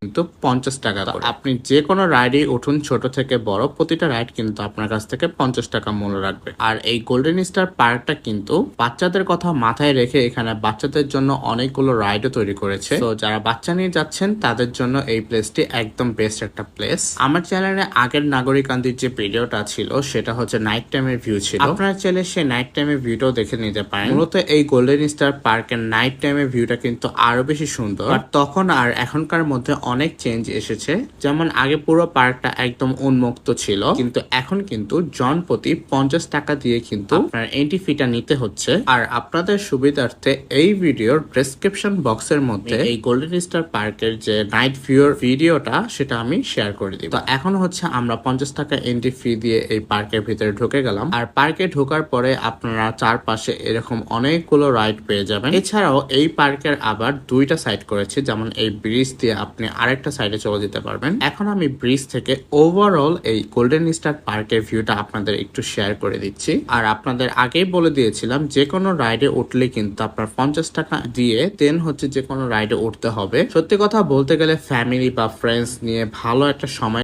কিন্তু 50 টাকা করে। আপনি যে কোনো রাইডে উঠুন, ছোট থেকে বড়, প্রতিটা রাইড কিন্তু আপনার কাছ থেকে 50 টাকা মূল্য রাখবে। আর এই গোল্ডেন স্টার পার্কটা কিন্তু বাচ্চাদের কথা মাথায় রেখে এখানে বাচ্চাদের জন্য অনেকগুলো রাইডও তৈরি করেছে। তো যারা বাচ্চা নিয়ে যাচ্ছেন তাদের জন্য এই প্লেসটি একদম বেস্ট একটা প্লেস। আমার চ্যানেলে আগের নাগরিকান্দির যে ভিডিওটা ছিল সেটা হচ্ছে নাইট টাইমের ভিউ ছিল, আপনারা চাইলে সেই নাইট টাইমের ভিউটাও দেখে নিতে পারেন। মূলত এই গোল্ডেন স্টার পার্কের নাইট টাইমের ভিউটা কিন্তু আরো বেশি সুন্দর। আর তখন আর এখনকার মধ্যে অনেক চেঞ্জ এসেছে। যেমন আগে পুরো পার্কটা একদম উন্মুক্ত ছিল, কিন্তু এখন কিন্তু জন প্রতি 50 টাকা দিয়ে কিন্তু আপনার এন্ট্রি ফিটা নিতে হচ্ছে। আর আপনাদের সুবিধার্থে এই ভিডিওর ডেসক্রিপশন বক্সের মধ্যে এই গোল্ডেন স্টার পার্কের যে নাইট ভিউর ভিডিওটা সেটা আমি শেয়ার করে দিব। তো এখন হচ্ছে আমরা 50 টাকা এন্ট্রি ফি দিয়ে এই পার্কের ভিতরে ঢুকে গেলাম। আর পার্কে ঢোকার পরে আপনারা চারপাশে এরকম অনেকগুলো রাইড পেয়ে যাবেন। এছাড়াও এই পার্কের আবার দুইটা সাইড করেছে, যেমন এই ব্রিজ দিয়ে আপনি আরেকটা সাইডে চলে যেতে পারবেন। এখন আমি ব্রিজ থেকে ওভারঅল এই গোল্ডেন স্টার পার্কের ভিউটা আপনাদের একটু শেয়ার করে দিচ্ছি। আর আপনাদের আগেই বলে দিয়েছিলাম যে কোনো রাইডে উঠলে কিন্তু আপনার 50 টাকা দিয়ে দেন হচ্ছে যে কোনো রাইডে উঠতে হবে। সত্যি কথা বলতে গেলে ফ্যামিলি বা ফ্রেন্ডস নিয়ে ভালো একটা সময়